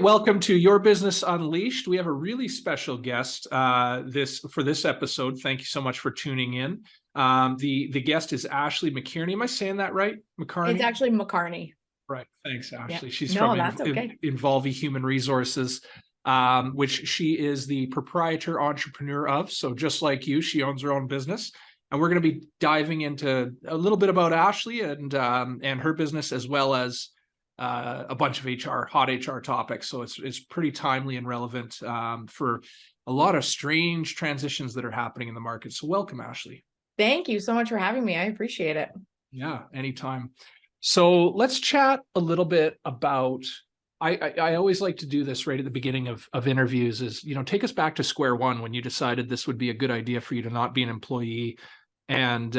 welcome to Your Business Unleashed. We have a really special guest for this episode. Thank you so much for tuning in. The guest is Ashley McKarney. Am I saying that right? McKarney? It's actually McKarney. Right. Thanks, Ashley. Yeah. She's from okay. Involvi Human Resources, which she is the proprietor entrepreneur of. So just like you, she owns her own business. And we're going to be diving into a little bit about Ashley and her business, as well as a bunch of hot HR topics. So it's pretty timely and relevant for a lot of strange transitions that are happening in the market. So welcome, Ashley. Thank you so much for having me. I appreciate it. Yeah, anytime. So let's chat a little bit about, I always like to do this right at the beginning of interviews is, take us back to square one when you decided this would be a good idea for you to not be an employee and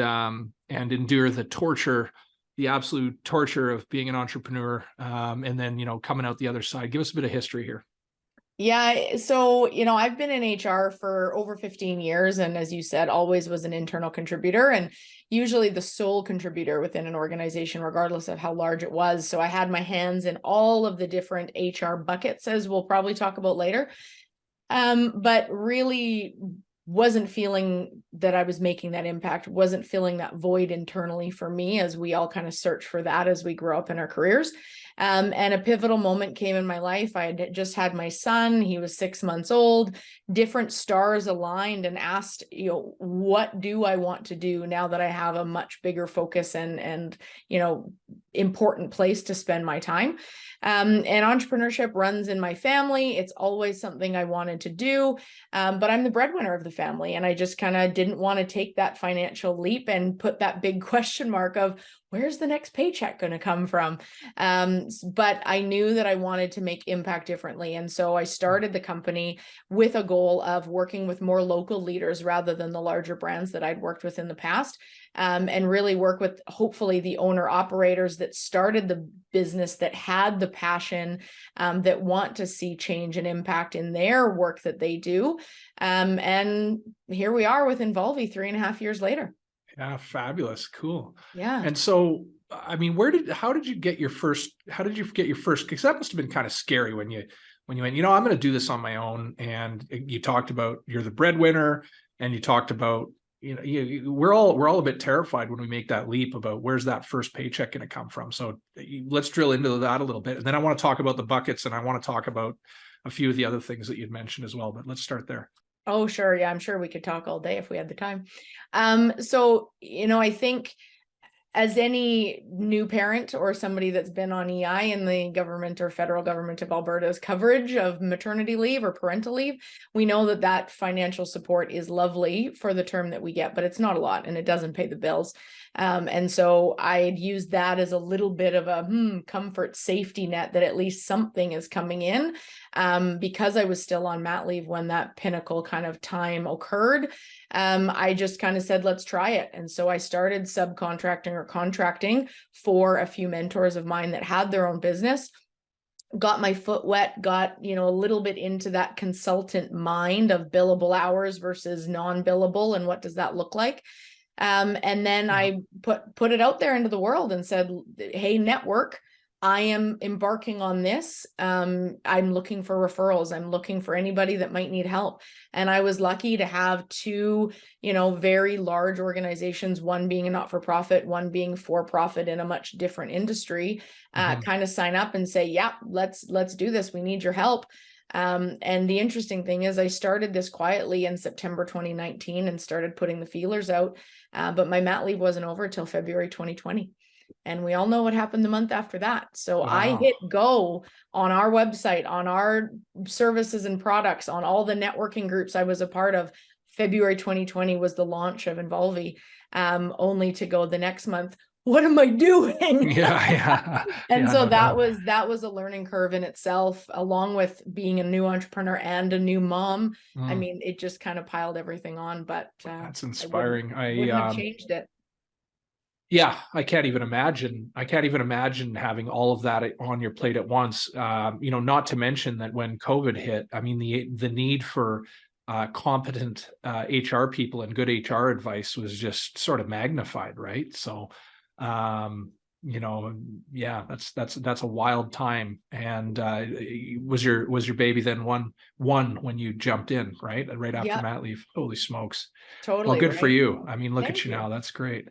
endure the absolute torture of being an entrepreneur, and then, coming out the other side. Give us a bit of history here. Yeah. So, I've been in HR for over 15 years. And as you said, always was an internal contributor and usually the sole contributor within an organization, regardless of how large it was. So I had my hands in all of the different HR buckets, as we'll probably talk about later. But really wasn't feeling that I was making that impact, wasn't filling that void internally for me, as we all kind of search for that as we grow up in our careers. And a pivotal moment came in my life. I had just had my son. He was 6 months old. Different stars aligned and asked, what do I want to do now that I have a much bigger focus and important place to spend my time. And entrepreneurship runs in my family. It's always something I wanted to do. But I'm the breadwinner of the family. And I just kind of didn't want to take that financial leap and put that big question mark of where's the next paycheck going to come from? But I knew that I wanted to make impact differently. And so I started the company with a goal of working with more local leaders rather than the larger brands that I'd worked with in the past. And really work with hopefully the owner operators that started the business, that had the passion, that want to see change and impact in their work that they do. And here we are with Involvi 3.5 years later. Yeah, fabulous. Cool. Yeah. And so, I mean, how did you get your first, because that must have been kind of scary when you went, I'm going to do this on my own. And you talked about, you're the breadwinner, and you talked about, we're all a bit terrified when we make that leap about where's that first paycheck going to come from. So let's drill into that a little bit. And then I want to talk about the buckets, and I want to talk about a few of the other things that you'd mentioned as well, but let's start there. Oh, sure. Yeah, I'm sure we could talk all day if we had the time. So, I think as any new parent or somebody that's been on EI in the government or federal government of Alberta's coverage of maternity leave or parental leave, we know that financial support is lovely for the term that we get, but it's not a lot and it doesn't pay the bills. And so I'd used that as a little bit of a comfort safety net that at least something is coming in. Because I was still on mat leave when that pinnacle kind of time occurred, I just kind of said, let's try it. And so I started subcontracting or contracting for a few mentors of mine that had their own business, got my foot wet, got, a little bit into that consultant mind of billable hours versus non-billable. And what does that look like? And then I put it out there into the world and said, hey, network, I am embarking on this. I'm looking for referrals. I'm looking for anybody that might need help. And I was lucky to have two, very large organizations, one being a not-for-profit, one being for-profit in a much different industry, kind of sign up and say, yeah, let's do this. We need your help. And the interesting thing is I started this quietly in September 2019 and started putting the feelers out. But my mat leave wasn't over till February 2020. And we all know what happened the month after that. So wow. I hit go on our website, on our services and products, on all the networking groups I was a part of. February 2020 was the launch of Involvi, only to go the next month, what am I doing? Yeah. And so that was a learning curve in itself, along with being a new entrepreneur and a new mom. I mean, it just kind of piled everything on, but that's inspiring. I wouldn't have changed it. Yeah, I can't even imagine having all of that on your plate at once. Not to mention that when COVID hit, I mean, the need for competent HR people and good HR advice was just sort of magnified, right? So, yeah, that's a wild time. And was your baby then one when you jumped in, right after Yep, mat leave? Holy smokes. Well, totally good for right. you. I mean, look at Thank you now. you. That's great.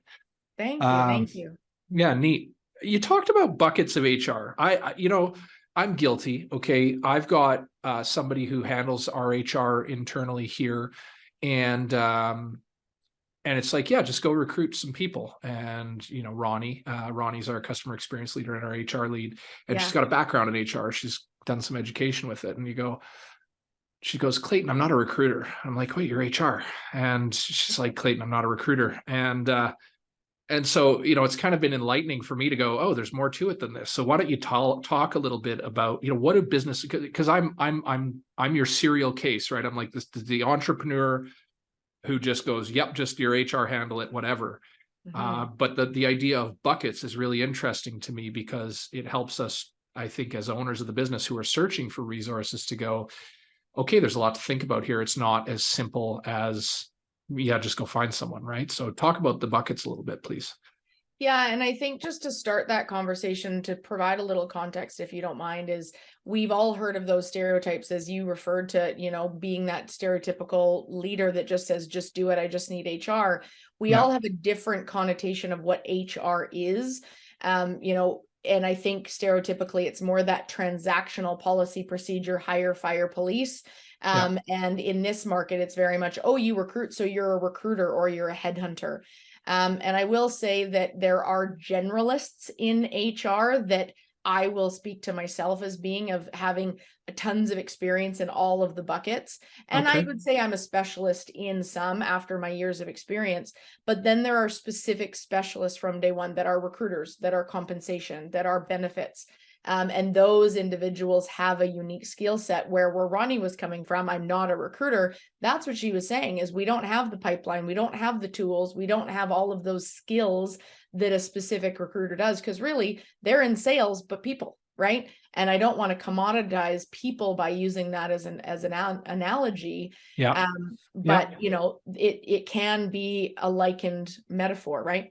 Thank you. Um, Thank you. yeah, neat. You talked about buckets of HR. I'm guilty. Okay, I've got somebody who handles our HR internally here, and it's like, yeah, just go recruit some people. And Ronnie's our customer experience leader and our HR lead, and she's Yeah. got a background in HR. She's done some education with it, and she goes, Clayton, I'm not a recruiter. I'm like, wait, you're HR. And she's like, Clayton, I'm not a recruiter. And so, it's kind of been enlightening for me to go, oh, there's more to it than this. So why don't you talk a little bit about, what do business, because I'm your serial case, right? I'm like the entrepreneur who just goes, yep, just your HR handle it, whatever. Mhm. But the idea of buckets is really interesting to me because it helps us, I think, as owners of the business who are searching for resources to go, okay, there's a lot to think about here. It's not as simple as, yeah, just go find someone, right? So talk about the buckets a little bit, please. Yeah, and I think just to start that conversation, to provide a little context, if you don't mind, is we've all heard of those stereotypes, as you referred to, being that stereotypical leader that just says, just do it, I just need HR. We Yeah. all have a different connotation of what HR is. And I think stereotypically it's more that transactional policy procedure, hire, fire, police. Yeah. And in this market, it's very much, oh, you recruit, so you're a recruiter or you're a headhunter. And I will say that there are generalists in HR that I will speak to myself as being of having tons of experience in all of the buckets. And I Okay. would say I'm a specialist in some after my years of experience. But then there are specific specialists from day one that are recruiters, that are compensation, that are benefits. And those individuals have a unique skill set where Ronnie was coming from, I'm not a recruiter. That's what she was saying is we don't have the pipeline. We don't have the tools. We don't have all of those skills that a specific recruiter does. Because really they're in sales, but people, right? And I don't want to commoditize people by using that as an analogy. Yeah. Yeah. But it can be a likened metaphor, right?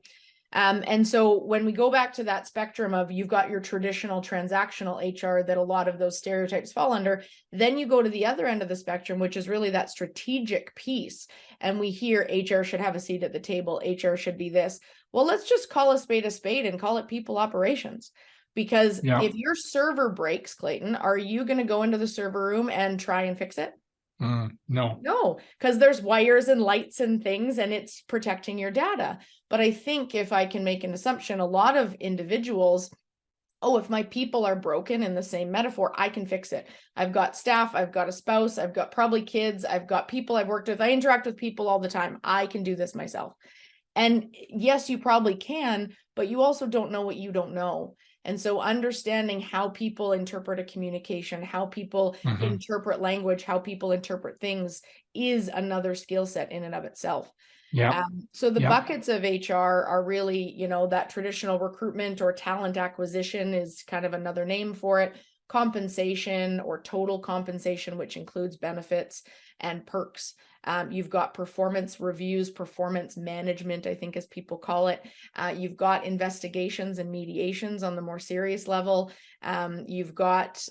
And so when we go back to that spectrum of you've got your traditional transactional HR that a lot of those stereotypes fall under, then you go to the other end of the spectrum, which is really that strategic piece. And we hear HR should have a seat at the table. HR should be this. Well, let's just call a spade and call it people operations. Because Yeah. if your server breaks, Clayton, are you going to go into the server room and try and fix it? No. No, because there's wires and lights and things, and it's protecting your data. But I think if I can make an assumption, a lot of individuals, oh, if my people are broken in the same metaphor, I can fix it. I've got staff, I've got a spouse, I've got probably kids, I've got people I've worked with. I interact with people all the time. I can do this myself. And yes, you probably can, but you also don't know what you don't know. And so understanding how people interpret a communication, how people Mm-hmm. interpret language, how people interpret things is another skill set in and of itself. Yeah. So the Yeah. buckets of HR are really, that traditional recruitment or talent acquisition is kind of another name for it. Compensation or total compensation, which includes benefits and perks. You've got performance reviews, performance management, I think as people call it. You've got investigations and mediations on the more serious level. You've got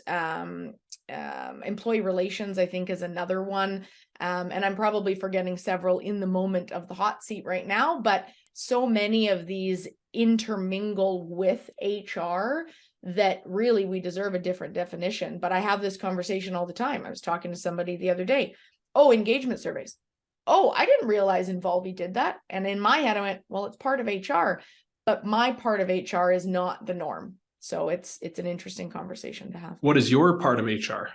employee relations, I think is another one. And I'm probably forgetting several in the moment of the hot seat right now, but so many of these intermingle with HR that really we deserve a different definition. But I have this conversation all the time. I was talking to somebody the other day. Oh, engagement surveys. Oh, I didn't realize Involvi did that. And in my head, I went, well, it's part of HR, but my part of HR is not the norm. So it's an interesting conversation to have. What is your part of HR?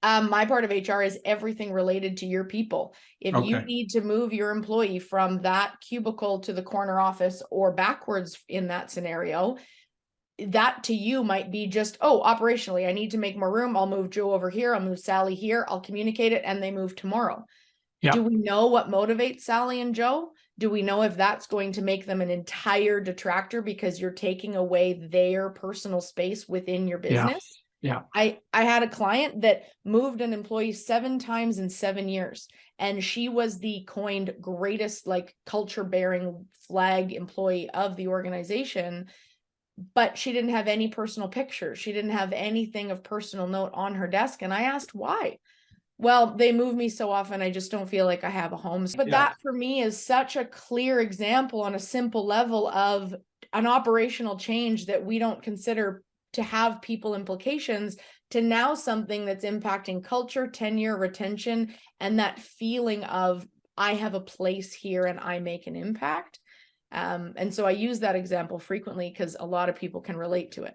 My part of HR is everything related to your people. If you Okay. need to move your employee from that cubicle to the corner office or backwards in that scenario, that to you might be just, oh, operationally, I need to make more room. I'll move Joe over here. I'll move Sally here. I'll communicate it and they move tomorrow. Yeah. Do we know what motivates Sally and Joe? Do we know if that's going to make them an entire detractor because you're taking away their personal space within your Yeah. business? Yeah. I had a client that moved an employee 7 times in 7 years, and she was the coined greatest culture bearing flag employee of the organization. but she didn't have any personal pictures. She didn't have anything of personal note on her desk. And I asked why. Well, they move me so often, I just don't feel like I have a home. But Yeah. that for me is such a clear example on a simple level of an operational change that we don't consider to have people implications, to now something that's impacting culture, tenure, retention, and that feeling of I have a place here and I make an impact. And so I use that example frequently because a lot of people can relate to it.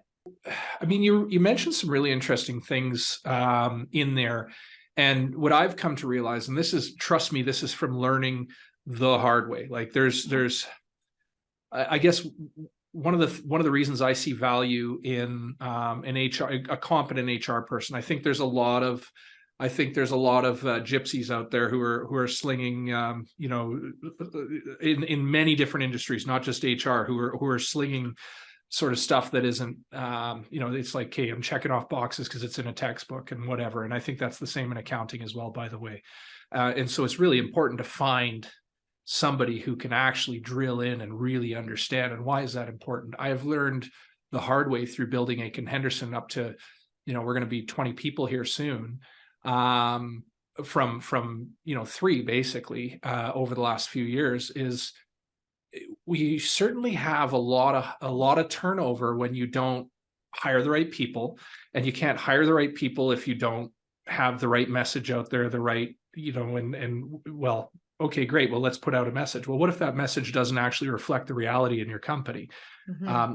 I mean, you mentioned some really interesting things in there. And what I've come to realize, and this is, trust me, this is from learning the hard way. Like I guess one of the reasons I see value in an HR, a competent HR person. I think there's a lot of gypsies out there who are slinging, in many different industries, not just HR, who are slinging sort of stuff that isn't, it's like, okay, I'm checking off boxes because it's in a textbook and whatever. And I think that's the same in accounting as well, by the way. And so it's really important to find somebody who can actually drill in and really understand. And why is that important? I have learned the hard way through building Achen Henderson up to, we're going to be 20 people here soon. From 3 basically over the last few years, is we certainly have a lot of turnover when you don't hire the right people, and you can't hire the right people if you don't have the right message out there, the right, well, okay, great. Well, let's put out a message. Well, what if that message doesn't actually reflect the reality in your company? Now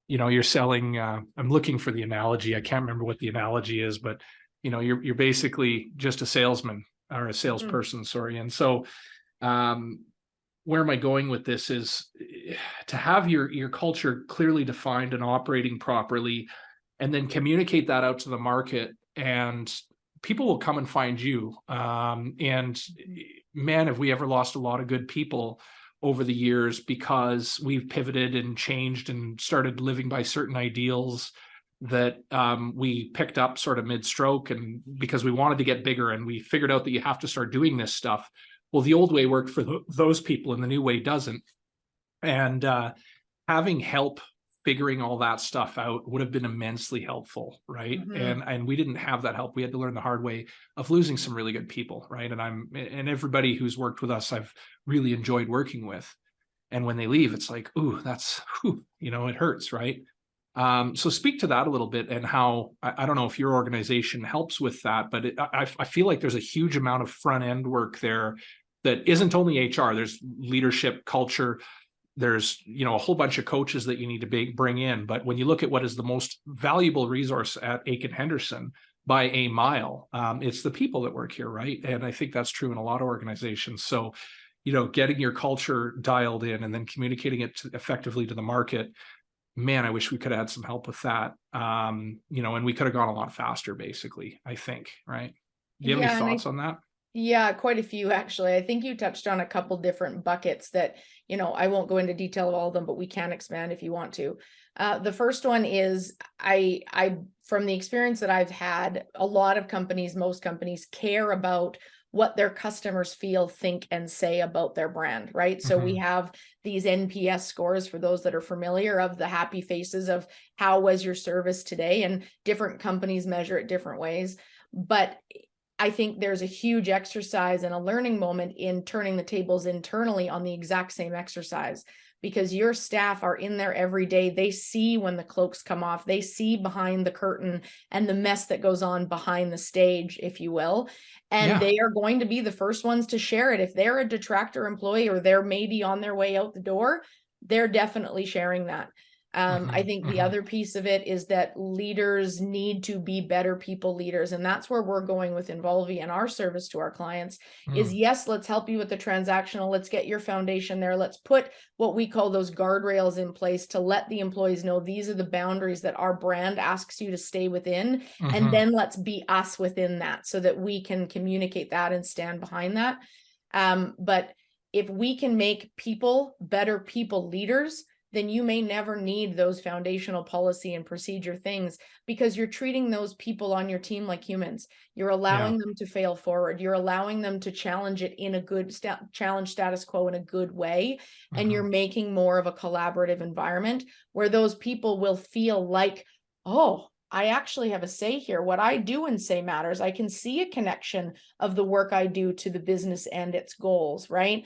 you're selling, I'm looking for the analogy. I can't remember what the analogy is, but you're basically just a salesman or a salesperson, sorry. And so, where am I going with this is to have your culture clearly defined and operating properly, and then communicate that out to the market, and people will come and find you. And man, have we ever lost a lot of good people over the years because we've pivoted and changed and started living by certain ideals that we picked up sort of mid-stroke, and because we wanted to get bigger and we figured out that you have to start doing this stuff. Well, the old way worked for those people and the new way doesn't. And having help figuring all that stuff out would have been immensely helpful, right? And we didn't have that help. We had to learn the hard way of losing some really good people, right? And everybody who's worked with us, I've really enjoyed working with. And when they leave, it's like, ooh, it hurts, right? So speak to that a little bit, and how, I don't know if your organization helps with that, but I feel like there's a huge amount of front end work there that isn't only HR. There's leadership, culture, there's a whole bunch of coaches that you need to bring in. But when you look at what is the most valuable resource at Achen Henderson by a mile, it's the people that work here, right? And I think that's true in a lot of organizations. So getting your culture dialed in and then communicating it effectively to the market, man, I wish we could have had some help with that. And we could have gone a lot faster, basically, I think, right? Do you have any thoughts on that? Yeah, quite a few, actually. I think you touched on a couple different buckets that, I won't go into detail of all of them, but we can expand if you want to. The first one is I from the experience that I've had, a lot of companies, most companies care about what their customers feel, think, and say about their brand, right? So we have these NPS scores, for those that are familiar, of the happy faces of how was your service today, and different companies measure it different ways. But I think there's a huge exercise and a learning moment in turning the tables internally on the exact same exercise, because your staff are in there every day. They see when the cloaks come off, they see behind the curtain and the mess that goes on behind the stage, if you will. And they are going to be the first ones to share it. If they're a detractor employee, or they're maybe on their way out the door, they're definitely sharing that. I think the other piece of it is that leaders need to be better people leaders. And that's where we're going with Involvi and our service to our clients is, yes, let's help you with the transactional. Let's get your foundation there. Let's put what we call those guardrails in place to let the employees know these are the boundaries that our brand asks you to stay within. And then let's be us within that, so that we can communicate that and stand behind that. But if we can make people better people leaders, then you may never need those foundational policy and procedure things, because you're treating those people on your team like humans. You're allowing them to fail forward. You're allowing them to challenge it in a good challenge status quo in a good way. And you're making more of a collaborative environment where those people will feel like, oh, I actually have a say here. What I do and say matters. I can see a connection of the work I do to the business and its goals, right?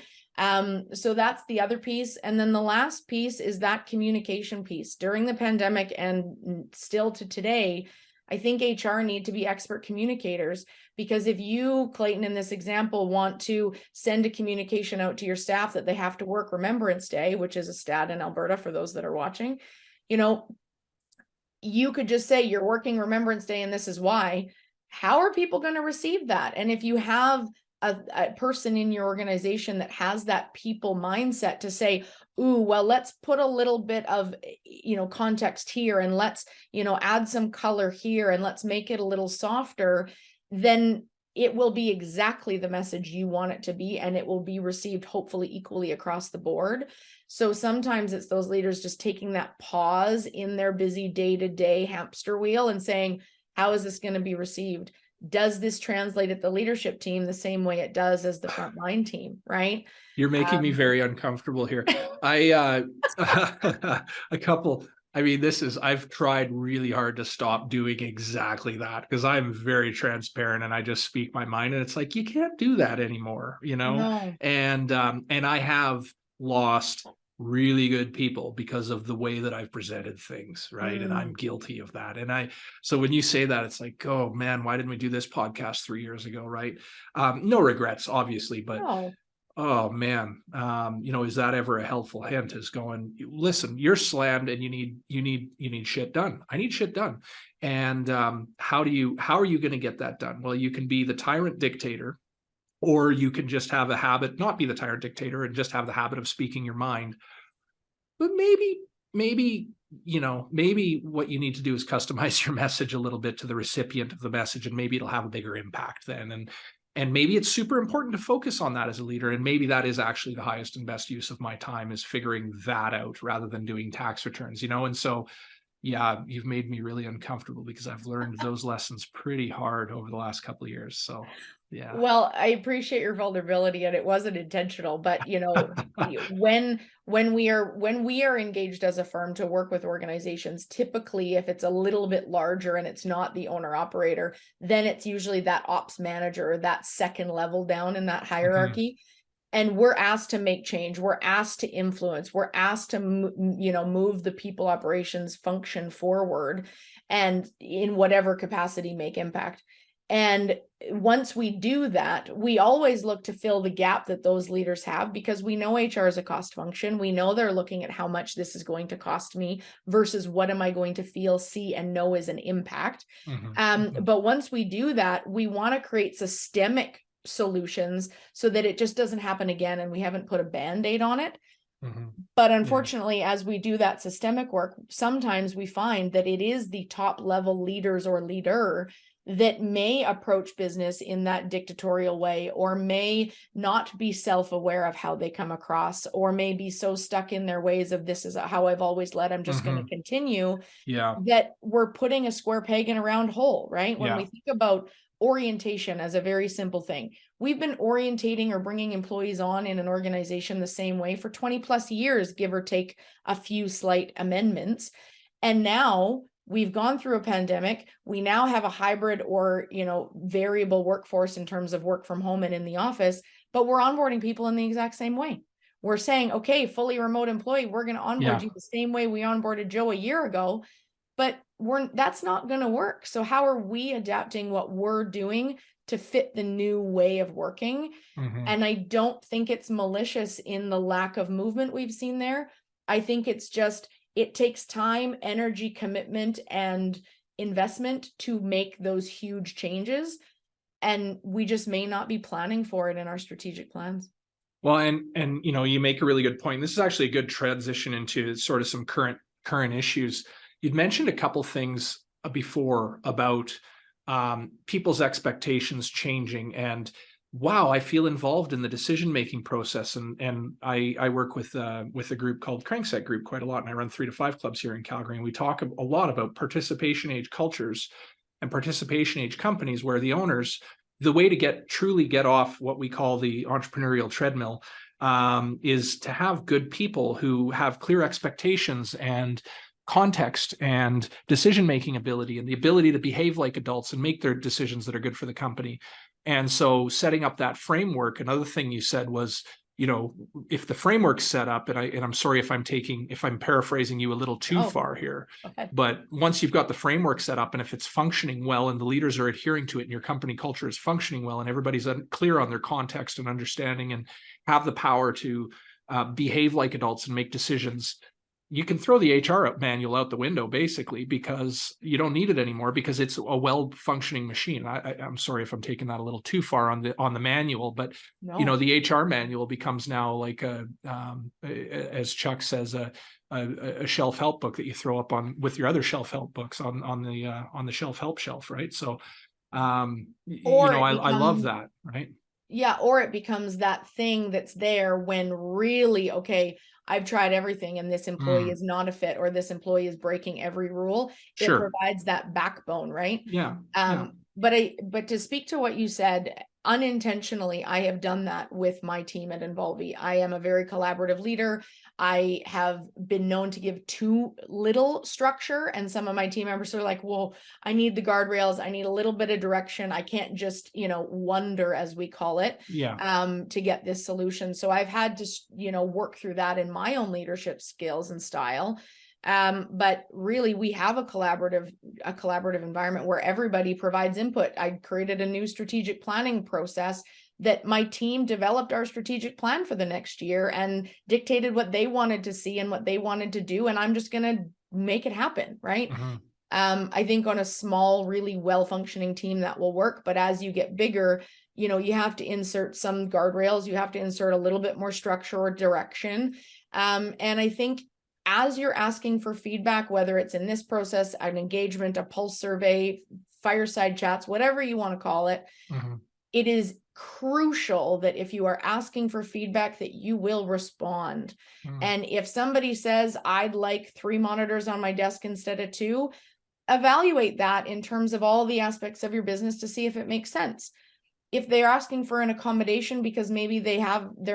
So that's the other piece. And then the last piece is that communication piece. During the pandemic and still to today, I think HR need to be expert communicators, because if you, Clayton, in this example, want to send a communication out to your staff that they have to work Remembrance Day, which is a stat in Alberta for those that are watching, you know, you could just say you're working Remembrance Day and this is why. How are people going to receive that? And if you have a person in your organization that has that people mindset to say, ooh, well, let's put a little bit of, context here, and let's, add some color here, and let's make it a little softer, then it will be exactly the message you want it to be, and it will be received hopefully equally across the board. So sometimes it's those leaders just taking that pause in their busy day-to-day hamster wheel and saying, how is this going to be received? Does this translate at the leadership team the same way it does as the frontline team, right? You're making me very uncomfortable here. I've tried really hard to stop doing exactly that, because I'm very transparent and I just speak my mind, and it's like, you can't do that anymore, No. And I have lost really good people because of the way that I've presented things, right? And I'm guilty of that. So when you say that, it's like, oh man, why didn't we do this podcast 3 years ago, right? No regrets, obviously, but No. oh man, is that ever a helpful hint? Is going, listen, you're slammed and you need shit done. I need shit done. And how are you going to get that done? Well, you can be the tyrant dictator, or you can just have a habit, not be the tyrant dictator and just have the habit of speaking your mind. But maybe what you need to do is customize your message a little bit to the recipient of the message, and maybe it'll have a bigger impact then. And maybe it's super important to focus on that as a leader. And maybe that is actually the highest and best use of my time, is figuring that out rather than doing tax returns, And so, yeah, you've made me really uncomfortable, because I've learned those lessons pretty hard over the last couple of years. So, yeah. Well, I appreciate your vulnerability, and it wasn't intentional, but when we are engaged as a firm to work with organizations, typically if it's a little bit larger and it's not the owner operator, then it's usually that ops manager, that second level down in that hierarchy. And we're asked to make change. We're asked to influence. We're asked to, move the people operations function forward, and in whatever capacity make impact. And once we do that, we always look to fill the gap that those leaders have, because we know HR is a cost function. We know they're looking at how much this is going to cost me versus what am I going to feel, see, and know is an impact. But once we do that, we want to create systemic solutions so that it just doesn't happen again, and we haven't put a Band-Aid on it. But unfortunately, as we do that systemic work, sometimes we find that it is the top level leaders or leader that may approach business in that dictatorial way, or may not be self-aware of how they come across, or may be so stuck in their ways of, this is how I've always led, I'm just going to continue, that we're putting a square peg in a round hole, right? When we think about orientation as a very simple thing, we've been orientating or bringing employees on in an organization the same way for 20 plus years, give or take a few slight amendments. And now we've gone through a pandemic. We now have a hybrid or, variable workforce in terms of work from home and in the office, but we're onboarding people in the exact same way. We're saying, okay, fully remote employee, we're going to onboard you the same way we onboarded Joe a year ago, but that's not going to work. So how are we adapting what we're doing to fit the new way of working? And I don't think it's malicious in the lack of movement we've seen there. I think it's just, it takes time, energy, commitment, and investment to make those huge changes. And we just may not be planning for it in our strategic plans. Well, and you make a really good point. This is actually a good transition into sort of some current issues. You'd mentioned a couple things before about people's expectations changing, and wow, I feel involved in the decision-making process. And I work with a group called Crankset Group quite a lot. And I run 3 to 5 clubs here in Calgary. And we talk a lot about participation age cultures and participation age companies where the owners, the way to truly get off what we call the entrepreneurial treadmill, is to have good people who have clear expectations and context and decision-making ability and the ability to behave like adults and make their decisions that are good for the company. And so setting up that framework, another thing you said was, if the framework's set up, and I'm sorry if I'm paraphrasing you a little too far here, but once you've got the framework set up and if it's functioning well and the leaders are adhering to it and your company culture is functioning well and everybody's clear on their context and understanding and have the power to behave like adults and make decisions, you can throw the HR manual out the window basically, because you don't need it anymore because it's a well-functioning machine. I'm sorry if I'm taking that a little too far on the manual, but No. the HR manual becomes now like as Chuck says, a shelf help book that you throw up on with your other shelf help books on the shelf help shelf, right? So, I love that, right? Yeah, or it becomes that thing that's there when really, okay, I've tried everything and this employee is not a fit, or this employee is breaking every rule. It provides that backbone, right? Yeah. But to speak to what you said, unintentionally, I have done that with my team at Involvi. I am a very collaborative leader. I have been known to give too little structure, and some of my team members are like, well, I need the guardrails. I need a little bit of direction. I can't just, wonder, as we call it, to get this solution. So I've had to, work through that in my own leadership skills and style. But really we have a collaborative environment where everybody provides input. I created a new strategic planning process that my team developed our strategic plan for the next year and dictated what they wanted to see and what they wanted to do. And I'm just going to make it happen. Right. I think on a small, really well-functioning team that will work. But as you get bigger, you have to insert some guardrails. You have to insert a little bit more structure or direction. And I think as you're asking for feedback, whether it's in this process, an engagement, a pulse survey, fireside chats, whatever you want to call it, it is crucial that if you are asking for feedback, that you will respond. And if somebody says, I'd like 3 monitors on my desk instead of 2, evaluate that in terms of all the aspects of your business to see if it makes sense. If they're asking for an accommodation because maybe they're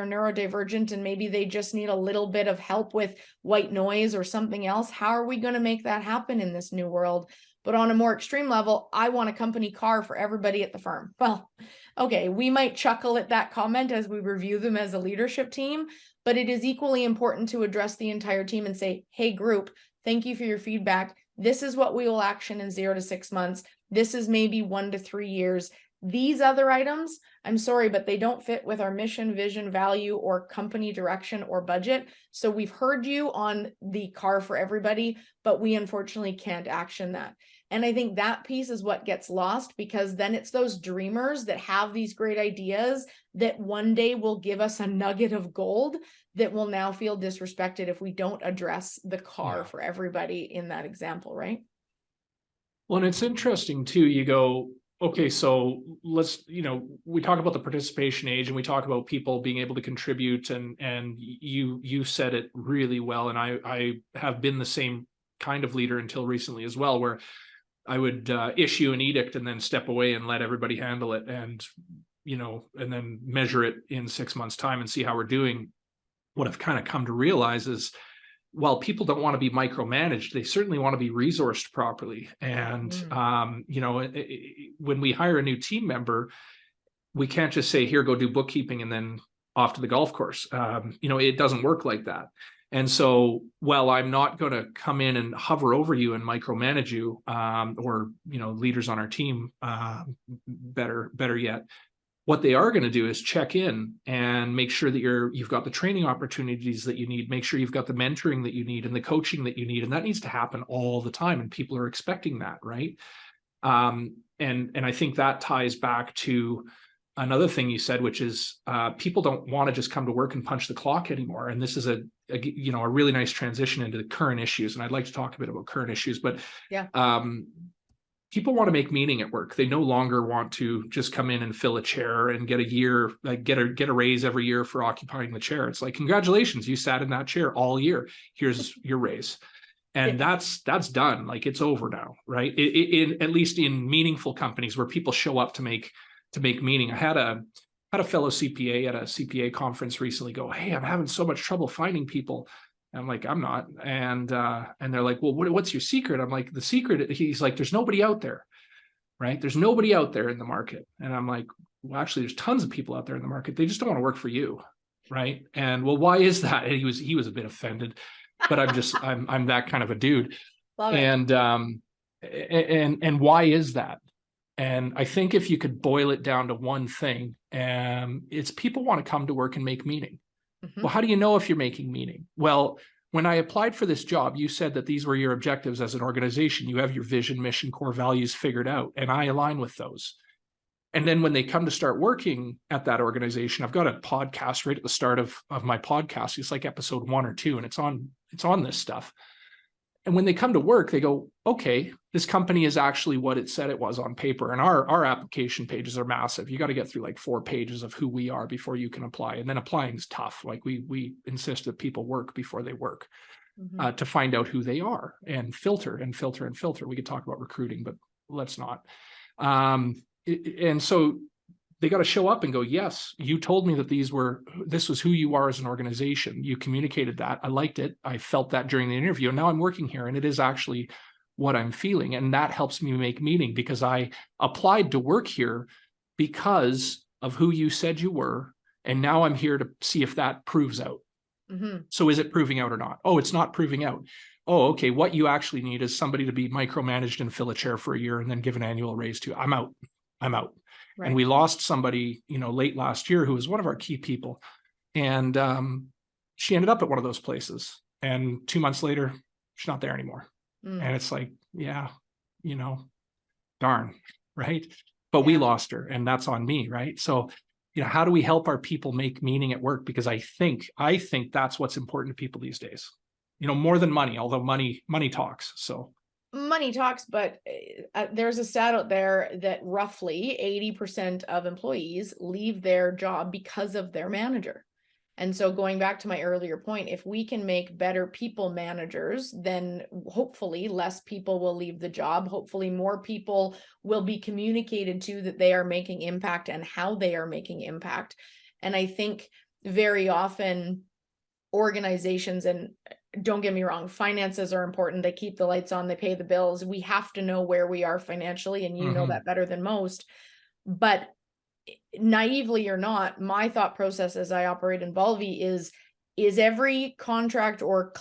neurodivergent and maybe they just need a little bit of help with white noise or something else, how are we going to make that happen in this new world? But on a more extreme level, I want a company car for everybody at the firm. Well, okay, we might chuckle at that comment as we review them as a leadership team, but it is equally important to address the entire team and say, hey, group, thank you for your feedback. This is what we will action in 0 to 6 months. This is maybe 1 to 3 years. These other items, I'm sorry, but they don't fit with our mission, vision, value, or company direction or budget. So we've heard you on the car for everybody, but we unfortunately can't action that. And I think that piece is what gets lost, because then it's those dreamers that have these great ideas that one day will give us a nugget of gold that will now feel disrespected if we don't address the car for everybody in that example, right? Well, and it's interesting too, you go, okay, so let's, we talk about the participation age and we talk about people being able to contribute, and you said it really well. And I have been the same kind of leader until recently as well, where I would issue an edict and then step away and let everybody handle it, and then measure it in 6 months' time and see how we're doing. What I've kind of come to realize is, while people don't want to be micromanaged, they certainly want to be resourced properly. And, when we hire a new team member, we can't just say, here, go do bookkeeping and then off to the golf course. It doesn't work like that. And so, while I'm not going to come in and hover over you and micromanage you, or, leaders on our team, better yet, what they are going to do is check in and make sure that you've got the training opportunities that you need, make sure you've got the mentoring that you need and the coaching that you need. And that needs to happen all the time. And people are expecting that, right? And I think that ties back to another thing you said, which is people don't want to just come to work and punch the clock anymore. And this is a really nice transition into the current issues. And I'd like to talk a bit about current issues, but people want to make meaning at work. They no longer want to just come in and fill a chair and get a year, like get a raise every year for occupying the chair. It's like, congratulations, you sat in that chair all year. Here's your raise. And that's done. Like, it's over now, right? In at least in meaningful companies where people show up to make meaning. I had a fellow CPA at a CPA conference recently go, "Hey, I'm having so much trouble finding people." And I'm like, "I'm not." And they're like, "Well, what's your secret?" I'm like, "The secret," he's like, "there's nobody out there, right? There's nobody out there in the market." And I'm like, "Well, actually, there's tons of people out there in the market. They just don't want to work for you." Right. And, "Well, why is that?" And he was a bit offended, but I'm that kind of a dude. Love it. And why is that? And I think if you could boil it down to one thing, it's people want to come to work and make meaning. Well, how do you know if you're making meaning? Well, when I applied for this job, you said that these were your objectives as an organization. You have your vision, mission, core values figured out, and I align with those. And then when they come to start working at that organization, I've got a podcast right at the start of my podcast. It's like episode 1 or 2, and it's on this stuff. And when they come to work, they go, "Okay, this company is actually what it said it was on paper." And our application pages are massive. You got to get through like 4 pages of who we are before you can apply. And then applying is tough. Like, we insist that people work before they work to find out who they are, and filter and filter and filter. We could talk about recruiting, but let's not. And so they got to show up and go, "Yes, you told me that this was who you are as an organization. You communicated that. I liked it. I felt that during the interview. And now I'm working here, and it is actually what I'm feeling." And that helps me make meaning, because I applied to work here because of who you said you were. And now I'm here to see if that proves out. So is it proving out or not? Oh, it's not proving out. Oh, okay. What you actually need is somebody to be micromanaged and fill a chair for a year and then give an annual raise to. I'm out. Right. And we lost somebody, late last year who was one of our key people. And she ended up at one of those places. And 2 months later, she's not there anymore. And it's like, yeah, darn, right? But we lost her, and that's on me, right? So, how do we help our people make meaning at work? Because I think that's what's important to people these days, more than money, although money talks. So money talks, but there's a stat out there that roughly 80% of employees leave their job because of their manager. And so going back to my earlier point, if we can make better people managers, then hopefully less people will leave the job. Hopefully more people will be communicated to that they are making impact and how they are making impact. And I think very often organizations, and don't get me wrong, finances are important. They keep the lights on, they pay the bills. We have to know where we are financially, and you know that better than most. But naively or not, my thought process as I operate Involvi is every contract or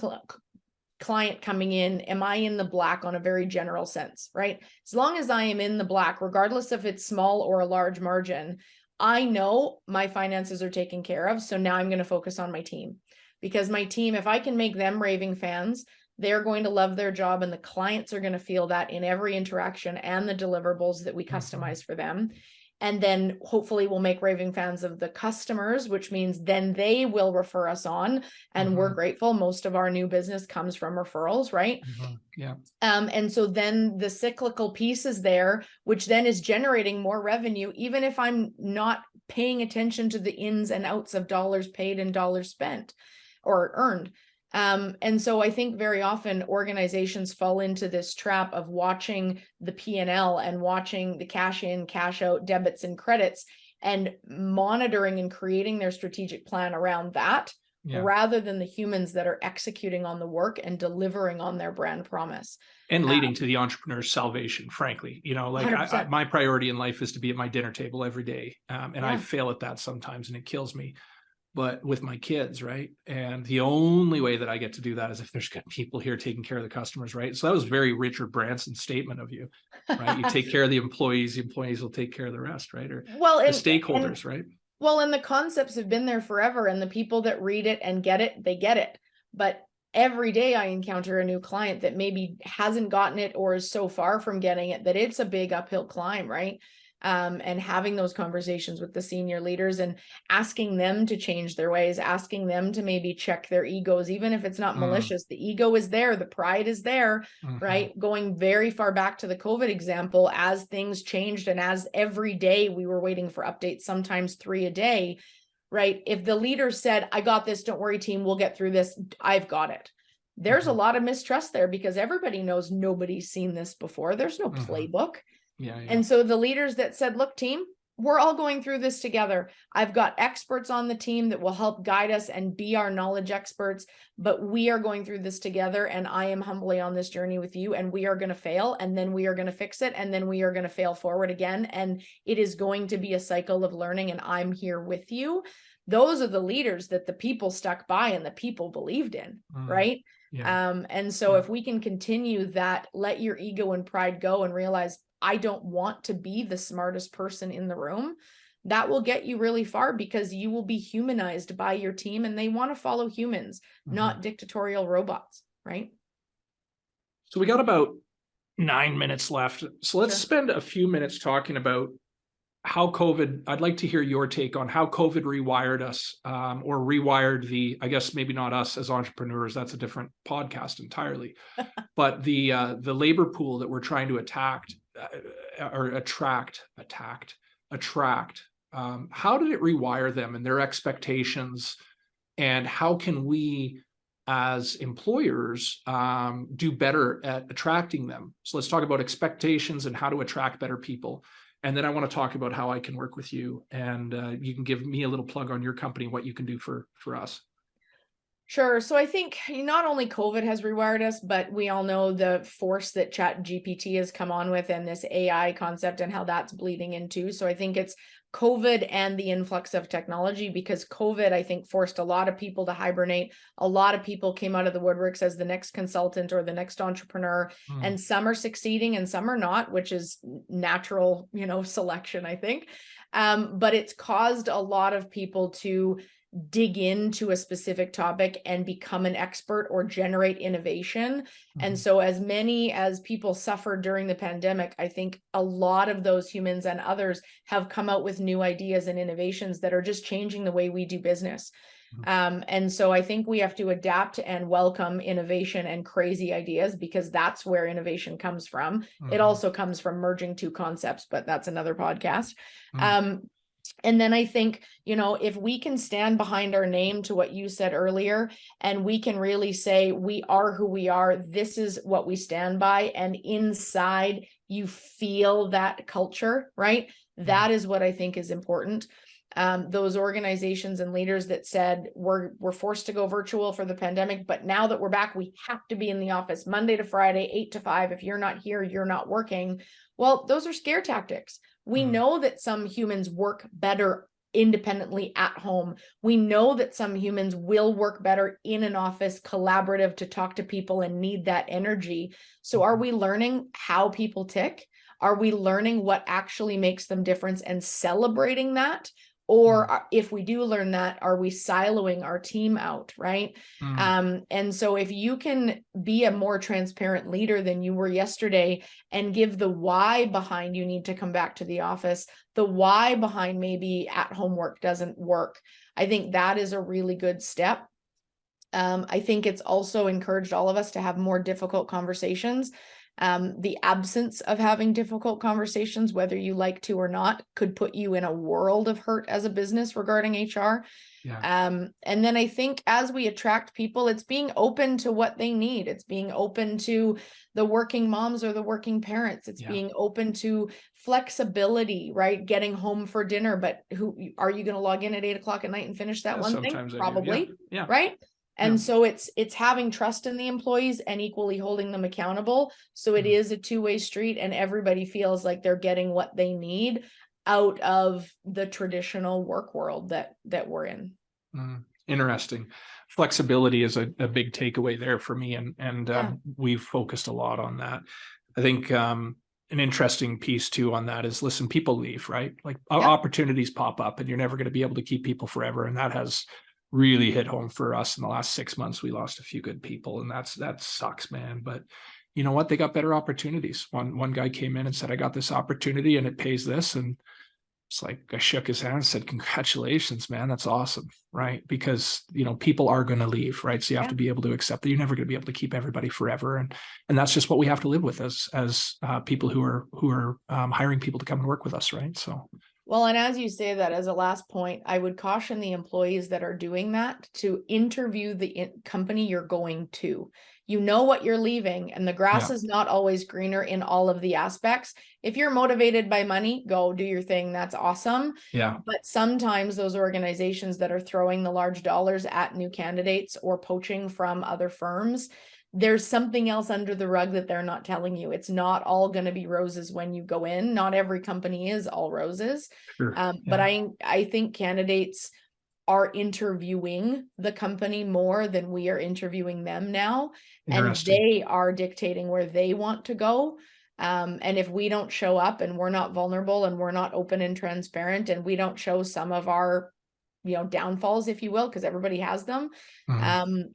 client coming in, am I in the black on a very general sense, right? As long as I am in the black, regardless if it's small or a large margin, I know my finances are taken care of. So now I'm going to focus on my team, because my team, if I can make them raving fans, they're going to love their job, and the clients are going to feel that in every interaction and the deliverables that we customize for them. And then hopefully we'll make raving fans of the customers, which means then they will refer us on. And we're grateful. Most of our new business comes from referrals, right? Yeah. And so then the cyclical piece is there, which then is generating more revenue, even if I'm not paying attention to the ins and outs of dollars paid and dollars spent or earned. And so I think very often organizations fall into this trap of watching the P&L and watching the cash in, cash out, debits and credits, and monitoring and creating their strategic plan around that, rather than the humans that are executing on the work and delivering on their brand promise. And leading to the entrepreneur's salvation, frankly. My priority in life is to be at my dinner table every day. And I fail at that sometimes, and it kills me. But with my kids, right? And the only way that I get to do that is if there's good people here taking care of the customers, right? So that was very Richard Branson's statement of you, right? You take care of the employees will take care of the rest, right? Or the stakeholders, right? Well, and the concepts have been there forever, and the people that read it and get it, they get it. But every day I encounter a new client that maybe hasn't gotten it or is so far from getting it that it's a big uphill climb, right? and having those conversations with the senior leaders and asking them to change their ways, asking them to maybe check their egos, even if it's not malicious. The ego is there, the pride is there, right? Going very far back to the COVID example, as things changed and as every day we were waiting for updates, sometimes 3 a day, right? If the leader said, I got this, don't worry, team, we'll get through this, I've got it. There's a lot of mistrust there because everybody knows nobody's seen this before. There's no playbook. And so the leaders that said, look, team, we're all going through this together. I've got experts on the team that will help guide us and be our knowledge experts, but we are going through this together. And I am humbly on this journey with you, and we are going to fail, and then we are going to fix it, and then we are going to fail forward again. And it is going to be a cycle of learning, and I'm here with you. Those are the leaders that the people stuck by and the people believed in, right? And so if we can continue that, let your ego and pride go and realize, I don't want to be the smartest person in the room, that will get you really far, because you will be humanized by your team and they want to follow humans, not dictatorial robots, right? So we got about 9 minutes left. So let's spend a few minutes talking about how COVID, I'd like to hear your take on how COVID rewired us, or rewired I guess maybe not us as entrepreneurs, that's a different podcast entirely, but the labor pool that we're trying to attract. How did it rewire them and their expectations, and how can we as employers do better at attracting them? So let's talk about expectations and how to attract better people. And then I want to talk about how I can work with you, and you can give me a little plug on your company, what you can do for us. Sure. So I think not only COVID has rewired us, but we all know the force that ChatGPT has come on with, and this AI concept and how that's bleeding into. So I think it's COVID and the influx of technology, because COVID, I think, forced a lot of people to hibernate. A lot of people came out of the woodworks as the next consultant or the next entrepreneur, and some are succeeding and some are not, which is natural, selection, I think. But it's caused a lot of people to dig into a specific topic and become an expert or generate innovation. And so as many as people suffered during the pandemic, I think a lot of those humans and others have come out with new ideas and innovations that are just changing the way we do business. And so I think we have to adapt and welcome innovation and crazy ideas, because that's where innovation comes from. It also comes from merging two concepts, but that's another podcast. And then I think, if we can stand behind our name, to what you said earlier, and we can really say, we are who we are, this is what we stand by, and inside you feel that culture, right? That is what I think is important. Those organizations and leaders that said, we're forced to go virtual for the pandemic, but now that we're back, we have to be in the office Monday to Friday, 8 to 5. If you're not here, you're not working. Well, those are scare tactics. We know that some humans work better independently at home. We know that some humans will work better in an office, collaborative, to talk to people and need that energy. So are we learning how people tick? Are we learning what actually makes them difference and celebrating that? Or if we do learn that, are we siloing our team out, right? And so if you can be a more transparent leader than you were yesterday and give the why behind you need to come back to the office, the why behind maybe at-home work doesn't work, I think that is a really good step. I think it's also encouraged all of us to have more difficult conversations. The absence of having difficult conversations, whether you like to or not, could put you in a world of hurt as a business regarding HR. And then I think as we attract people, it's being open to what they need. It's being open to the working moms or the working parents. It's being open to flexibility, right? Getting home for dinner, but who are you going to log in at 8 o'clock at night and finish that one thing? Probably, right? And so it's having trust in the employees and equally holding them accountable. So it is a two-way street, and everybody feels like they're getting what they need out of the traditional work world that we're in. Interesting. Flexibility is a big takeaway there for me. And we've focused a lot on that. I think an interesting piece too on that is, listen, people leave, right? Like opportunities pop up, and you're never going to be able to keep people forever. And that has really hit home for us in the last 6 months. We lost a few good people, and that sucks, man. But you know what, they got better opportunities. One guy came in and said, I got this opportunity and it pays this. And it's like, I shook his hand and said, congratulations, man. That's awesome. Right. Because, you know, people are going to leave. Right. So you have to be able to accept that you're never going to be able to keep everybody forever. And that's just what we have to live with as people who are hiring people to come and work with us. Right. So. Well, and as you say that, as a last point, I would caution the employees that are doing that to interview the company you're going to. You know what you're leaving, and the grass is not always greener in all of the aspects. If you're motivated by money, go do your thing. That's awesome. Yeah. But sometimes those organizations that are throwing the large dollars at new candidates or poaching from other firms, there's something else under the rug that they're not telling you. It's not all going to be roses when you go in. Not every company is all roses. Sure. But I think candidates are interviewing the company more than we are interviewing them now. And they are dictating where they want to go. And if we don't show up and we're not vulnerable and we're not open and transparent and we don't show some of our, you know, downfalls, if you will, because everybody has them,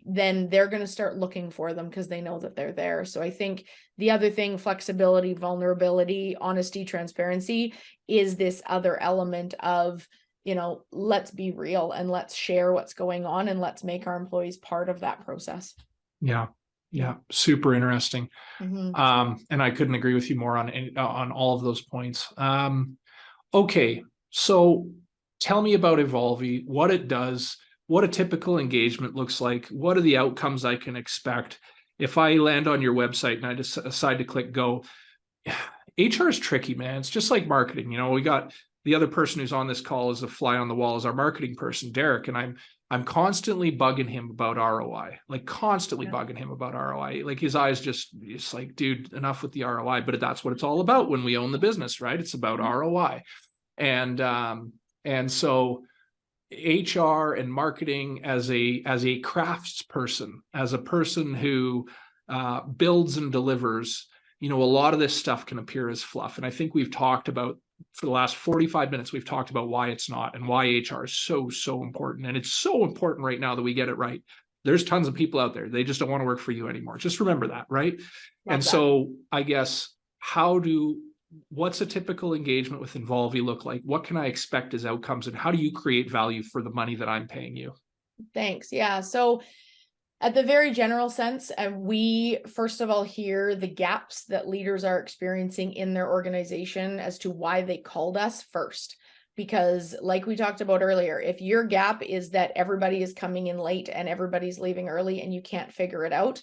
then they're going to start looking for them because they know that they're there. So I think the other thing, flexibility, vulnerability, honesty, transparency, is this other element of, you know, let's be real and let's share what's going on and let's make our employees part of that process. Yeah. Yeah. Super interesting. And I couldn't agree with you more on all of those points. Okay. So tell me about Involvi, what it does, what a typical engagement looks like. What are the outcomes I can expect? If I land on your website and I decide to click go, HR is tricky, man. It's just like marketing. You know, we got the other person who's on this call is a fly on the wall, is our marketing person, Derek. And I'm constantly bugging him about ROI, like constantly bugging him about ROI. Like his eyes just like, dude, enough with the ROI. But that's what it's all about when we own the business, right? It's about ROI. And so HR and marketing as a craftsperson, as a person who builds and delivers, you know, a lot of this stuff can appear as fluff. And I think we've talked about, for the last 45 minutes, we've talked about why it's not and why HR is so important. And it's so important right now that we get it right. There's tons of people out there. They just don't want to work for you anymore. Just remember that, right? So I guess, what's a typical engagement with Involvi look like? What can I expect as outcomes, and how do you create value for the money that I'm paying you? Thanks. Yeah. So at the very general sense, we first of all hear the gaps that leaders are experiencing in their organization as to why they called us first. Because like we talked about earlier, if your gap is that everybody is coming in late and everybody's leaving early and you can't figure it out,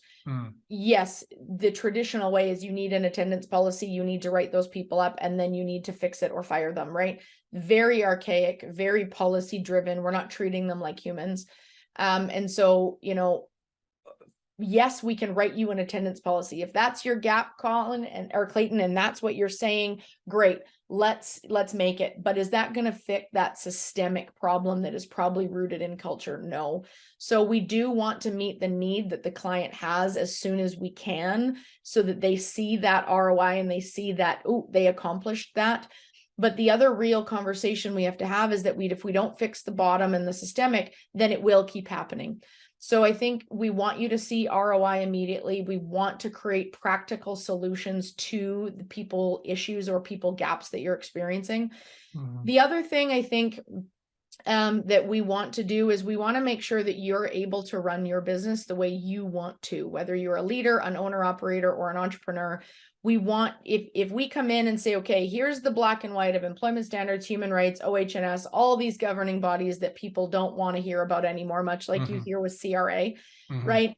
yes, the traditional way is you need an attendance policy, you need to write those people up, and then you need to fix it or fire them, right? Very archaic, very policy driven. We're not treating them like humans. And so, you know, yes, we can write you an attendance policy. If that's your gap, Colin or Clayton, and that's what you're saying, great. Let's make it. But is that going to fix that systemic problem that is probably rooted in culture? No. So we do want to meet the need that the client has as soon as we can, so that they see that ROI and they see that, oh, they accomplished that. But the other real conversation we have to have is that if we don't fix the bottom and the systemic, then it will keep happening. So I think we want you to see ROI immediately. We want to create practical solutions to the people issues or people gaps that you're experiencing. The other thing I think that we want to do is we want to make sure that you're able to run your business the way you want to, whether you're a leader, an owner operator, or an entrepreneur. We want, if we come in and say, okay, here's the black and white of employment standards, human rights, OH&S, all these governing bodies that people don't want to hear about anymore, much like you hear with CRA, right?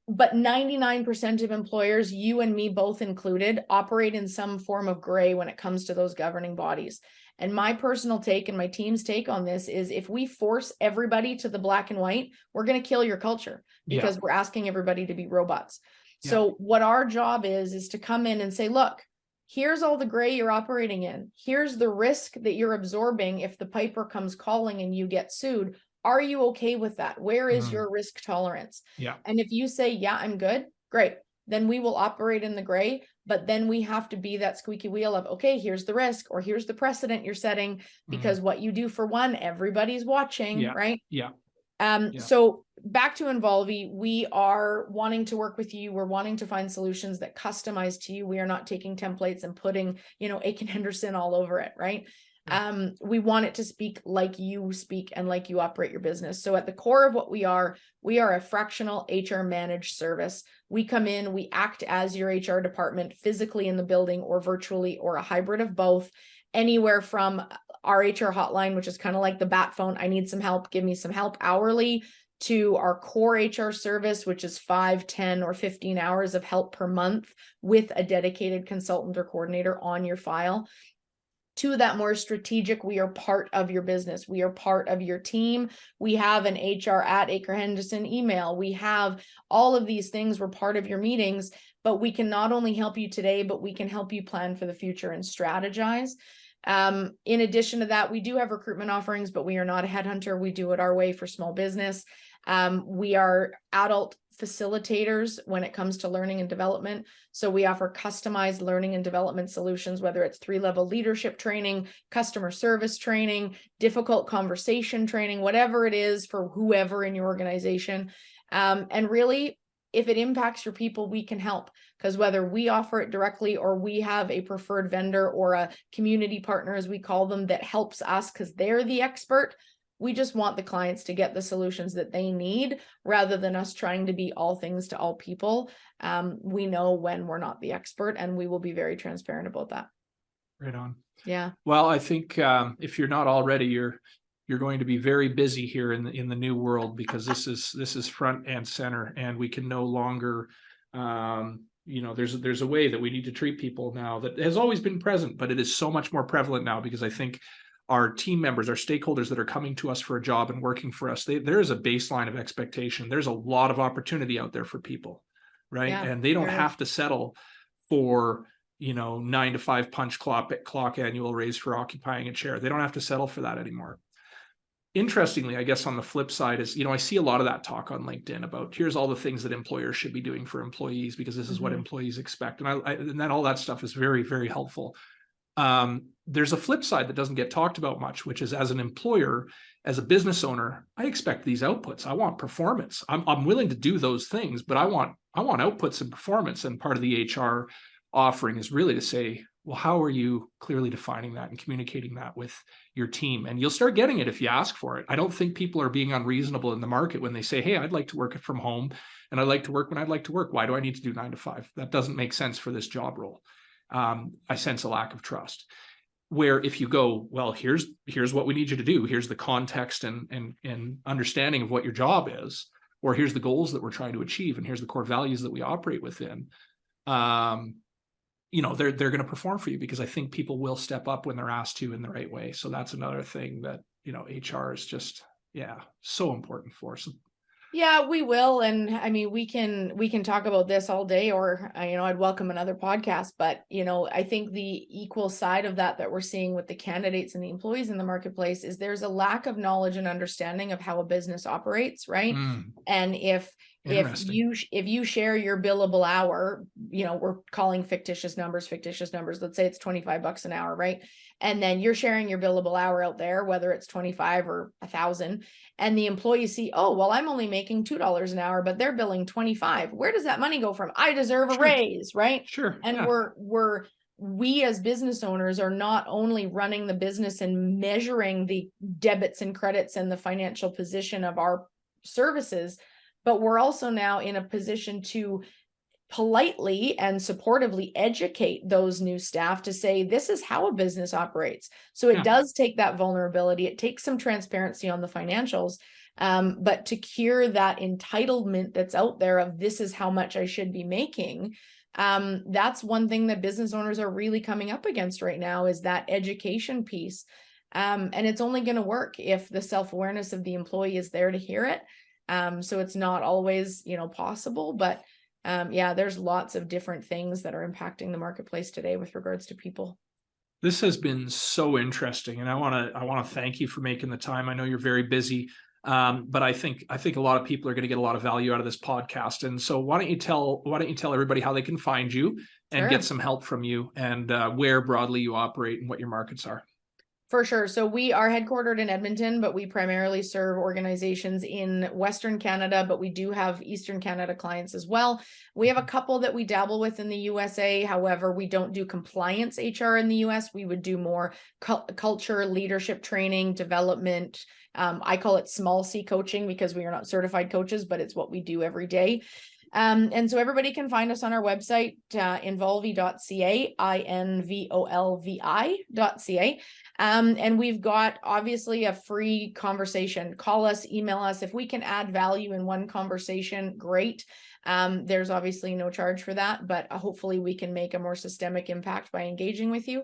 But 99% of employers, you and me both included, operate in some form of gray when it comes to those governing bodies. And my personal take and my team's take on this is, if we force everybody to the black and white, we're going to kill your culture, because we're asking everybody to be robots. So what our job is to come in and say, look, here's all the gray you're operating in. Here's the risk that you're absorbing if the piper comes calling and you get sued. Are you okay with that? Where is your risk tolerance? And if you say, yeah, I'm good, great. Then we will operate in the gray, but then we have to be that squeaky wheel of, okay, here's the risk, or here's the precedent you're setting, because what you do for one, everybody's watching, right? So back to Involvi, we are wanting to work with you. We're wanting to find solutions that customize to you. We are not taking templates and putting, Achen Henderson all over it, right? We want it to speak like you speak and like you operate your business. So at the core of what we are a fractional HR managed service. We come in, we act as your HR department physically in the building or virtually or a hybrid of both, anywhere from our HR hotline, which is kind of like the bat phone. I need some help. Give me some help hourly, to our core HR service, which is 5, 10, or 15 hours of help per month with a dedicated consultant or coordinator on your file. To that more strategic, we are part of your business. We are part of your team. We have an HR at Achen Henderson email. We have all of these things. We're part of your meetings, but we can not only help you today, but we can help you plan for the future and strategize. In addition to that, we do have recruitment offerings, but we are not a headhunter. We do it our way for small business. We are adult facilitators when it comes to learning and development. So we offer customized learning and development solutions, whether it's 3-level leadership training, customer service training, difficult conversation training, whatever it is for whoever in your organization. And really, if it impacts your people, we can help, because whether we offer it directly or we have a preferred vendor or a community partner, as we call them, that helps us because they're the expert. We just want the clients to get the solutions that they need rather than us trying to be all things to all people. We know when we're not the expert, and we will be very transparent about that. Right on. Yeah. Well, I think if you're not already, you're going to be very busy here in the new world, because this is front and center, and we can no longer, there's a way that we need to treat people now that has always been present, but it is so much more prevalent now, because I think our team members, our stakeholders that are coming to us for a job and working for us, there is a baseline of expectation. There's a lot of opportunity out there for people, right? Yeah, and they don't have to settle for 9 to 5 punch clock annual raise for occupying a chair. They don't have to settle for that anymore. Interestingly, I guess on the flip side is, I see a lot of that talk on LinkedIn about here's all the things that employers should be doing for employees because this is what employees expect. And then all that stuff is very, very helpful. There's a flip side that doesn't get talked about much, which is, as an employer, as a business owner, I expect these outputs. I want performance. I'm willing to do those things, but I want outputs and performance. And part of the HR offering is really to say, well, how are you clearly defining that and communicating that with your team? And you'll start getting it if you ask for it. I don't think people are being unreasonable in the market when they say, hey, I'd like to work from home and I'd like to work when I'd like to work. Why do I need to do 9 to 5? That doesn't make sense for this job role. I sense a lack of trust. Where if you go, well, here's what we need you to do. Here's the context and understanding of what your job is, or here's the goals that we're trying to achieve, and here's the core values that we operate within. They're going to perform for you, because I think people will step up when they're asked to in the right way. So that's another thing that, HR is just, so important for us. Yeah, we will. And I mean, we can talk about this all day, or, I'd welcome another podcast, but, I think the equal side of that we're seeing with the candidates and the employees in the marketplace is there's a lack of knowledge and understanding of how a business operates. Right. And if you share your billable hour, we're calling fictitious numbers. Let's say it's $25 an hour, right? And then you're sharing your billable hour out there, whether it's 25 or 1,000, and the employees see, oh, well, I'm only making $2 an hour, but they're billing 25. Where does that money go from? I deserve a raise, right? Sure. And we as business owners are not only running the business and measuring the debits and credits and the financial position of our services, but we're also now in a position to politely and supportively educate those new staff to say, this is how a business operates. So it does take that vulnerability. It takes some transparency on the financials. But to cure that entitlement that's out there of this is how much I should be making, that's one thing that business owners are really coming up against right now, is that education piece. And it's only going to work if the self-awareness of the employee is there to hear it. So it's not always, possible, but there's lots of different things that are impacting the marketplace today with regards to people. This has been so interesting, and I want to thank you for making the time. I know you're very busy, but I think a lot of people are going to get a lot of value out of this podcast. And so why don't you tell everybody how they can find you and get some help from you, and where broadly you operate and what your markets are. For sure. So we are headquartered in Edmonton, but we primarily serve organizations in Western Canada, but we do have Eastern Canada clients as well. We have a couple that we dabble with in the USA. However, we don't do compliance HR in the US. We would do more culture, leadership training, development. I call it small C coaching because we are not certified coaches, but it's what we do every day. And so everybody can find us on our website, involvi.ca, involvi.ca. And we've got obviously a free conversation. Call us, email us. If we can add value in one conversation, great. There's obviously no charge for that, but hopefully we can make a more systemic impact by engaging with you.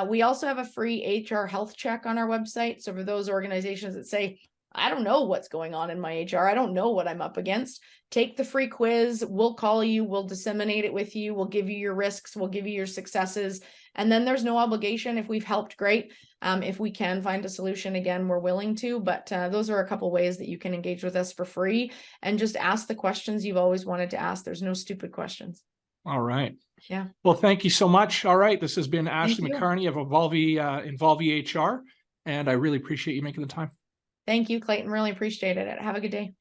We also have a free HR health check on our website. So for those organizations that say, I don't know what's going on in my HR, I don't know what I'm up against, take the free quiz. We'll call you, we'll disseminate it with you, we'll give you your risks, we'll give you your successes. And then there's no obligation. If we've helped, great. If we can find a solution, again, we're willing to, but those are a couple ways that you can engage with us for free and just ask the questions you've always wanted to ask. There's no stupid questions. All right. Yeah. Well, thank you so much. All right. This has been Ashley you. McKarney of Involvi HR, and I really appreciate you making the time. Thank you, Clayton. Really appreciate it. Have a good day.